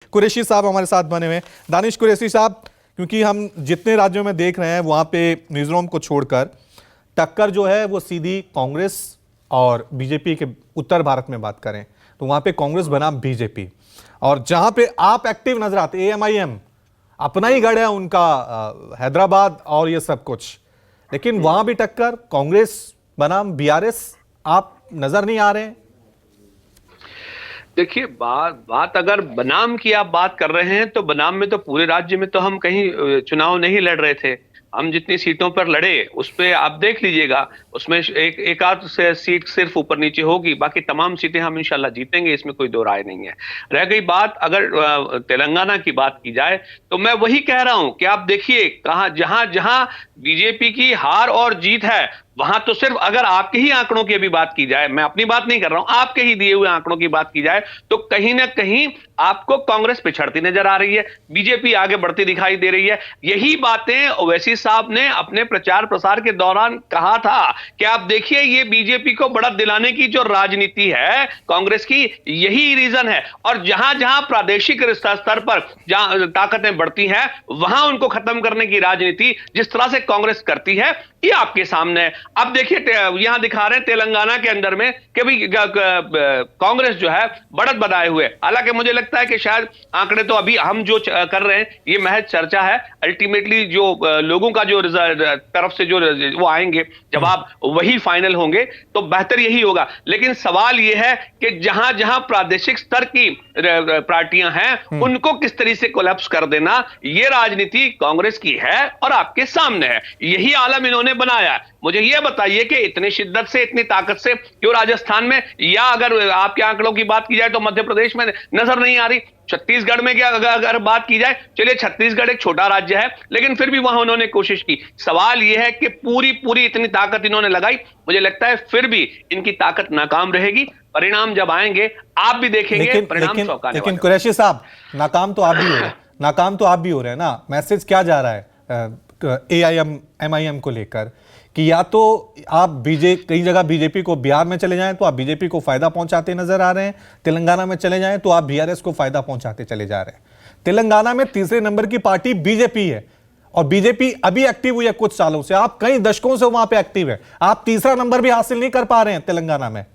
कुरैशी साहब हमारे साथ बने हुए हैं। दानिश कुरैशी साहब, क्योंकि हम जितने राज्यों में देख रहे हैं वहां पे मिजोरम को छोड़कर टक्कर जो है वो सीधी कांग्रेस और बीजेपी के, उत्तर भारत में बात करें तो वहां पे कांग्रेस बनाम बीजेपी, और जहां पे आप एक्टिव नजर आते एएमआईएम अपना ही गढ़ है उनका, हैदराबाद और ये सब कुछ, लेकिन वहां भी टक्कर कांग्रेस बनाम बीआरएस आप नजर नहीं आ रहे हैं। देखिए, बात अगर बनाम की आप बात कर रहे हैं तो बनाम में तो पूरे राज्य में तो हम कहीं चुनाव नहीं लड़ रहे थे। हम जितनी सीटों पर लड़े उस पे आप देख लीजिएगा, उसमें एक आध से सीट सिर्फ ऊपर नीचे होगी, बाकी तमाम सीटें हम इंशाल्लाह जीतेंगे, इसमें कोई दो राय नहीं है। रह गई बात अगर तेलंगाना की बात की जाए तो मैं वही कह रहा हूं कि आप देखिए कहां जहां जहां बीजेपी की हार और जीत है वहां तो सिर्फ अगर आपके ही आंकड़ों की अभी बात की जाए, मैं अपनी बात नहीं कर रहा हूं, आपके ही दिए हुए आंकड़ों की बात की जाए तो कहीं ना कहीं आपको कांग्रेस पिछड़ती नजर आ रही है, बीजेपी आगे बढ़ती दिखाई दे रही है। यही बातें ओवैसी साहब ने अपने प्रचार प्रसार के दौरान कहा था कि आप देखिए ये बीजेपी को बढ़त दिलाने की जो राजनीति है कांग्रेस की, यही रीजन है। और जहां जहां प्रादेशिक स्तर पर जहां ताकतें बढ़ती हैं वहां उनको खत्म करने की राजनीति जिस तरह से कांग्रेस करती है ये आपके सामने है। अब देखिए यहां दिखा रहे हैं तेलंगाना के अंदर में कि भाई कांग्रेस जो है बढ़त बनाए हुए, हालांकि मुझे लगता है कि शायद आंकड़े तो अभी हम जो कर रहे हैं ये महज चर्चा है, अल्टीमेटली जो लोगों का जो तरफ से जो वो आएंगे जवाब वही फाइनल होंगे तो बेहतर यही होगा। लेकिन सवाल यह है कि जहां जहां प्रादेशिक स्तर की पार्टियां हैं उनको किस तरीके से कोलैप्स कर देना, ये राजनीति कांग्रेस की है और आपके सामने है, यही आलम इन्होंने बनाया है। मुझे यह बताइए कि इतनी शिद्दत से इतनी ताकत से क्यों राजस्थान में, या अगर आपके आंकड़ों की बात की जाए तो मध्य प्रदेश में नजर नहीं आ रही, छत्तीसगढ़ में क्या अगर बात की जाए, चलिए छत्तीसगढ़ एक छोटा राज्य है लेकिन फिर भी वहां उन्होंने कोशिश की। सवाल यह है कि पूरी इतनी ताकत इन्होंने लगाई, मुझे लगता है फिर भी इनकी ताकत नाकाम रहेगी। परिणाम जब आएंगे आप भी देखेंगे, परिणाम चौंकाने लेकिन कुरैशी साहब, नाकाम तो आप भी हो रहे हैं, नाकाम तो आप भी हो रहे हैं ना। मैसेज क्या जा रहा है एआईएम को लेकर कि या तो आप कई जगह बीजेपी को, बिहार में चले जाएं तो आप बीजेपी को फायदा पहुंचाते नजर आ रहे हैं, तेलंगाना में चले जाएं तो आप बीआरएस को फायदा पहुंचाते चले जा रहे हैं। तेलंगाना में तीसरे नंबर की पार्टी बीजेपी है और बीजेपी अभी एक्टिव हुई है कुछ सालों से, आप कई दशकों से वहां पे एक्टिव है, आप तीसरा नंबर भी हासिल नहीं कर पा रहे हैं तेलंगाना में।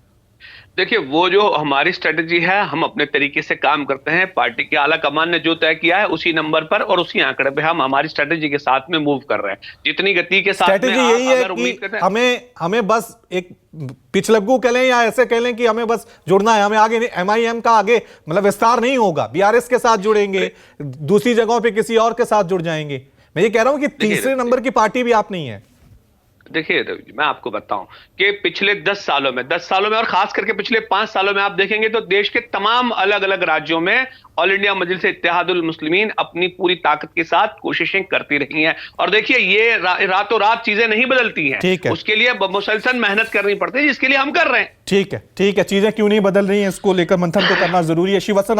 देखिए, वो जो हमारी स्ट्रेटेजी है हम अपने तरीके से काम करते हैं, पार्टी के आला कमान ने जो तय किया है उसी नंबर पर और उसी आंकड़े पे हम हमारी स्ट्रेटेजी के साथ में मूव कर रहे हैं। जितनी गति के साथ स्ट्रेटेजी यही है कि हमें बस एक पिछलग्गू कह लें या ऐसे कह लें कि हमें बस जुड़ना है, हमें आगे एमआईएम का आगे मतलब विस्तार नहीं होगा, बीआरएस के साथ जुड़ेंगे, दूसरी जगहों पर किसी और के साथ जुड़ जाएंगे। मैं ये कह रहा हूं कि तीसरे नंबर की पार्टी भी आप नहीं है। देखिए मैं आपको बताऊं कि पिछले 10 सालों में और खास करके पिछले 5 सालों में आप देखेंगे तो देश के तमाम अलग अलग राज्यों में ऑल इंडिया मजलिस इत्तेहादुल मुस्लिमीन अपनी पूरी ताकत के साथ कोशिशें करती रही हैं। और देखिए ये रातों रात चीजें नहीं बदलती हैं, उसके लिए मुसलसल मेहनत करनी पड़ती है जिसके लिए हम कर रहे हैं। ठीक है, चीजें क्यों नहीं बदल रही हैं इसको लेकर मंथन तो करना जरूरी है। शिवसन